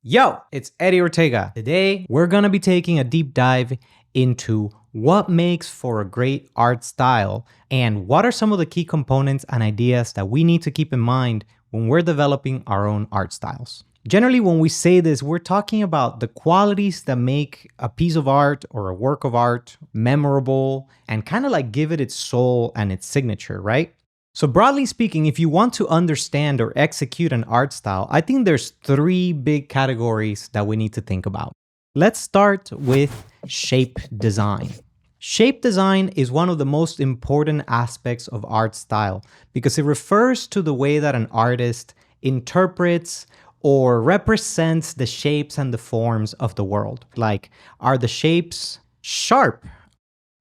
Yo, it's Eddie Ortega. Today, we're gonna be taking a deep dive into what makes for a great art style and what are some of the key components and ideas that we need to keep in mind when we're developing our own art styles. Generally, when we say this, we're talking about the qualities that make a piece of art or a work of art memorable and kind of like give it its soul and its signature, right? So broadly speaking, if you want to understand or execute an art style, I think there's three big categories that we need to think about. Let's start with shape design. Shape design is one of the most important aspects of art style because it refers to the way that an artist interprets or represents the shapes and the forms of the world. Like, are the shapes sharp?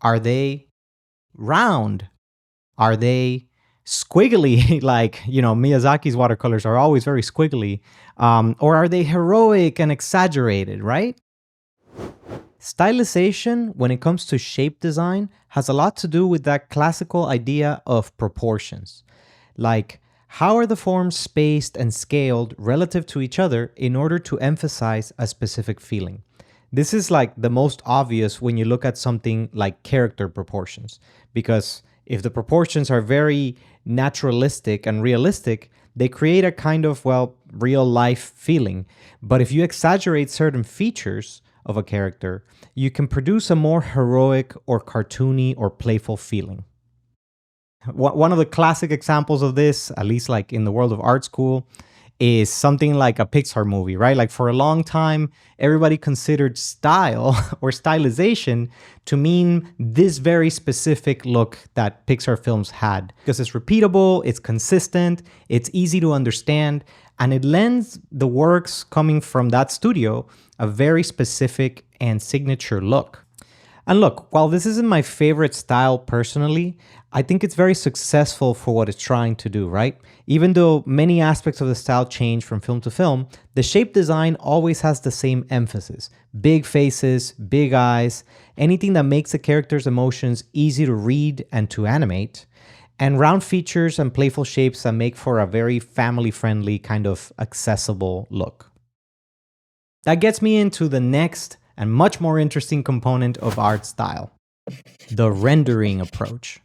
Are they round? Are they squiggly, like, Miyazaki's watercolors are always very squiggly, or are they heroic and exaggerated, right? Stylization, when it comes to shape design, has a lot to do with that classical idea of proportions. Like, how are the forms spaced and scaled relative to each other in order to emphasize a specific feeling? This is like the most obvious when you look at something like character proportions, because if the proportions are very naturalistic and realistic, they create a kind of, real life feeling. But if you exaggerate certain features of a character, you can produce a more heroic or cartoony or playful feeling. One of the classic examples of this, at least like in the world of art school, is something like a Pixar movie, right? Like for a long time, everybody considered style or stylization to mean this very specific look that Pixar films had because it's repeatable, it's consistent, it's easy to understand, and it lends the works coming from that studio a very specific and signature look. And look, while this isn't my favorite style personally, I think it's very successful for what it's trying to do, right? Even though many aspects of the style change from film to film, the shape design always has the same emphasis. Big faces, big eyes, anything that makes the character's emotions easy to read and to animate, and round features and playful shapes that make for a very family-friendly, kind of accessible look. That gets me into the next and much more interesting component of art style, the rendering approach.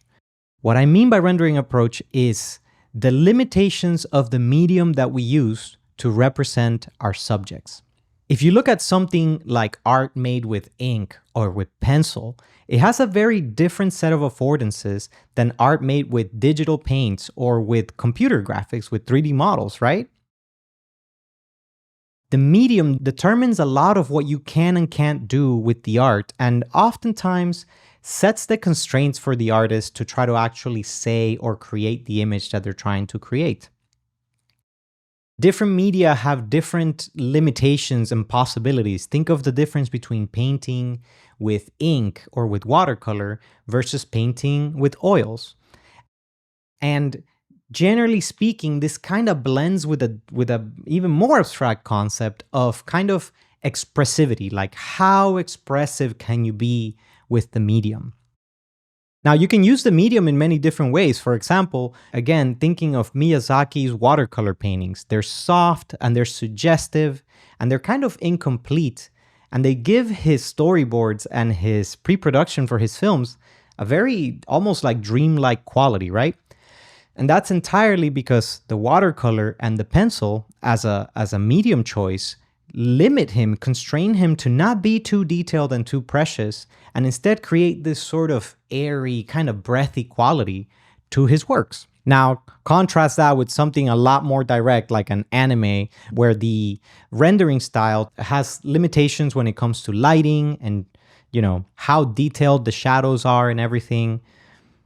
What I mean by rendering approach is the limitations of the medium that we use to represent our subjects. If you look at something like art made with ink or with pencil, it has a very different set of affordances than art made with digital paints or with computer graphics with 3D models, right? The medium determines a lot of what you can and can't do with the art, and oftentimes sets the constraints for the artist to try to actually say or create the image that they're trying to create. Different media have different limitations and possibilities. Think of the difference between painting with ink or with watercolor versus painting with oils. And generally speaking, this kind of blends with a even more abstract concept of kind of expressivity, like how expressive can you be with the medium. Now, you can use the medium in many different ways. For example, again, thinking of Miyazaki's watercolor paintings, they're soft and they're suggestive and they're kind of incomplete, and they give his storyboards and his pre-production for his films a very almost like dreamlike quality, right? And that's entirely because the watercolor and the pencil as a medium choice limit him, constrain him to not be too detailed and too precious, and instead create this sort of airy, kind of breathy quality to his works. Now, contrast that with something a lot more direct, like an anime, where the rendering style has limitations when it comes to lighting and, how detailed the shadows are and everything.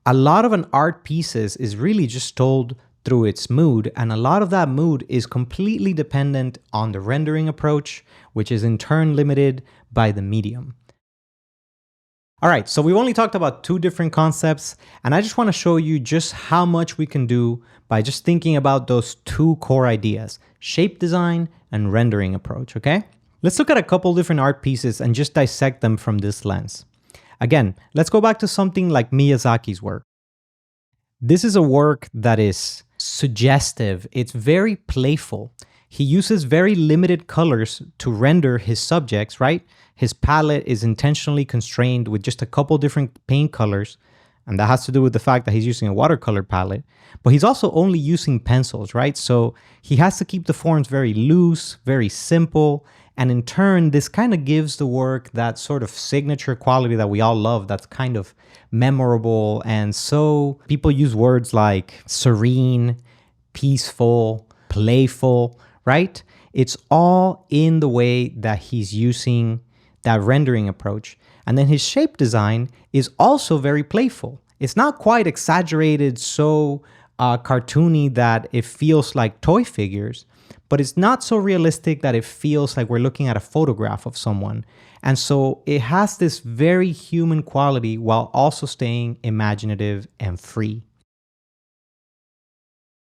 A lot of an art pieces is really just told through its mood, and a lot of that mood is completely dependent on the rendering approach, which is in turn limited by the medium. All right, so we've only talked about two different concepts, and I just want to show you just how much we can do by just thinking about those two core ideas, shape design and rendering approach, okay? Let's look at a couple different art pieces and just dissect them from this lens. Again, let's go back to something like Miyazaki's work. This is a work that is suggestive. It's very playful. He uses very limited colors to render his subjects, right? His palette is intentionally constrained with just a couple different paint colors, and that has to do with the fact that he's using a watercolor palette, but he's also only using pencils, right? So he has to keep the forms very loose, very simple, and in turn, this kind of gives the work that sort of signature quality that we all love, that's kind of memorable. And so people use words like serene, peaceful, playful, right? It's all in the way that he's using that rendering approach. And then his shape design is also very playful. It's not quite exaggerated, so cartoony that it feels like toy figures, but it's not so realistic that it feels like we're looking at a photograph of someone. And so it has this very human quality while also staying imaginative and free.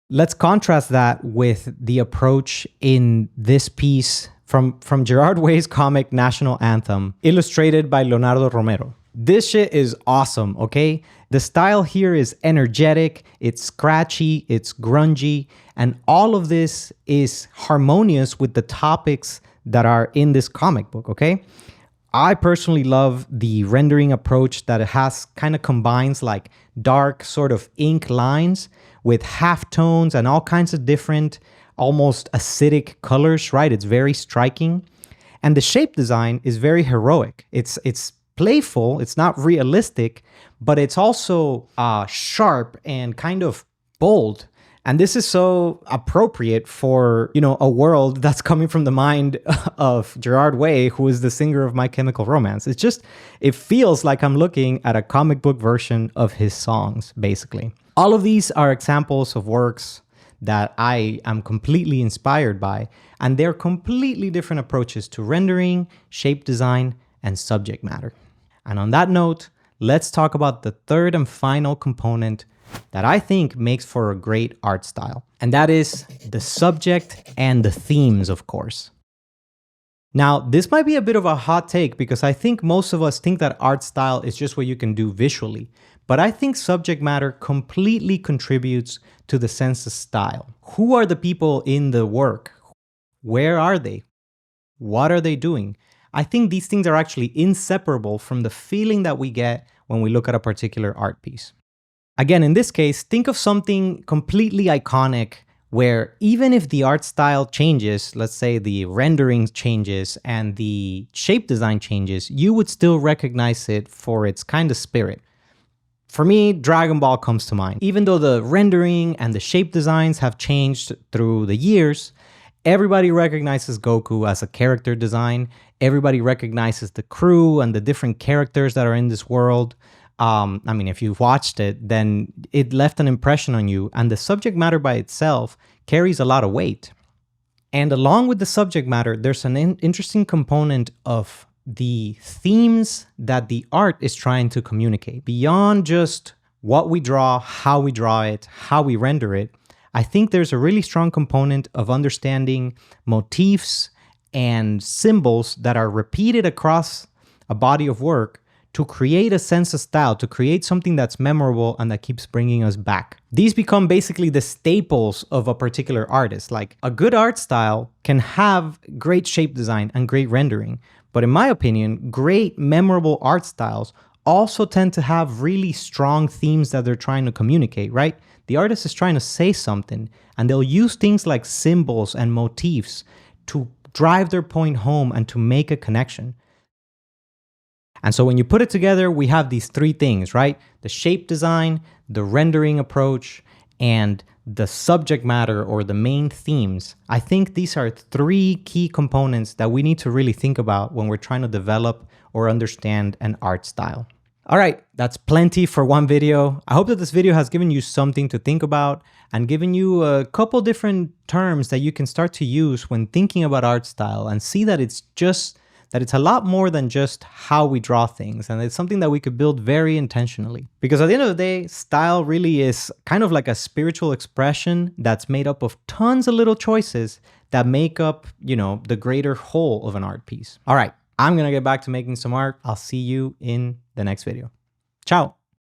Let's contrast that with the approach in this piece from Gerard Way's comic National Anthem, illustrated by Leonardo Romero. This shit is awesome, okay? The style here is energetic, it's scratchy, it's grungy, and all of this is harmonious with the topics that are in this comic book, okay? I personally love the rendering approach that it has, kind of combines like dark sort of ink lines with halftones and all kinds of different, almost acidic colors, right? It's very striking. And the shape design is very heroic. It's playful, it's not realistic, but it's also sharp and kind of bold. And this is so appropriate for, you know, a world that's coming from the mind of Gerard Way, who is the singer of My Chemical Romance. It's just, it feels like I'm looking at a comic book version of his songs, basically. All of these are examples of works that I am completely inspired by, and they're completely different approaches to rendering, shape design, and subject matter. And on that note, let's talk about the third and final component that I think makes for a great art style. And that is the subject and the themes, of course. Now, this might be a bit of a hot take because I think most of us think that art style is just what you can do visually. But I think subject matter completely contributes to the sense of style. Who are the people in the work? Where are they? What are they doing? I think these things are actually inseparable from the feeling that we get when we look at a particular art piece. Again, in this case, think of something completely iconic where even if the art style changes, let's say the rendering changes and the shape design changes, you would still recognize it for its kind of spirit. For me, Dragon Ball comes to mind. Even though the rendering and the shape designs have changed through the years, everybody recognizes Goku as a character design. Everybody recognizes the crew and the different characters that are in this world. I mean, if you've watched it, then it left an impression on you, and the subject matter by itself carries a lot of weight. And along with the subject matter, there's an interesting component of the themes that the art is trying to communicate. Beyond just what we draw, how we draw it, how we render it, I think there's a really strong component of understanding motifs and symbols that are repeated across a body of work to create a sense of style, to create something that's memorable and that keeps bringing us back. These become basically the staples of a particular artist. Like a good art style can have great shape design and great rendering, but in my opinion, great memorable art styles also tend to have really strong themes that they're trying to communicate, right? The artist is trying to say something, and they'll use things like symbols and motifs to drive their point home and to make a connection. And so when you put it together, we have these three things, right? The shape design, the rendering approach, and the subject matter or the main themes. I think these are three key components that we need to really think about when we're trying to develop or understand an art style. All right, that's plenty for one video. I hope that this video has given you something to think about and given you a couple different terms that you can start to use when thinking about art style and see that it's a lot more than just how we draw things, and it's something that we could build very intentionally. Because at the end of the day, style really is kind of like a spiritual expression that's made up of tons of little choices that make up, you know, the greater whole of an art piece. All right, I'm gonna get back to making some art. I'll see you in the next video. Ciao.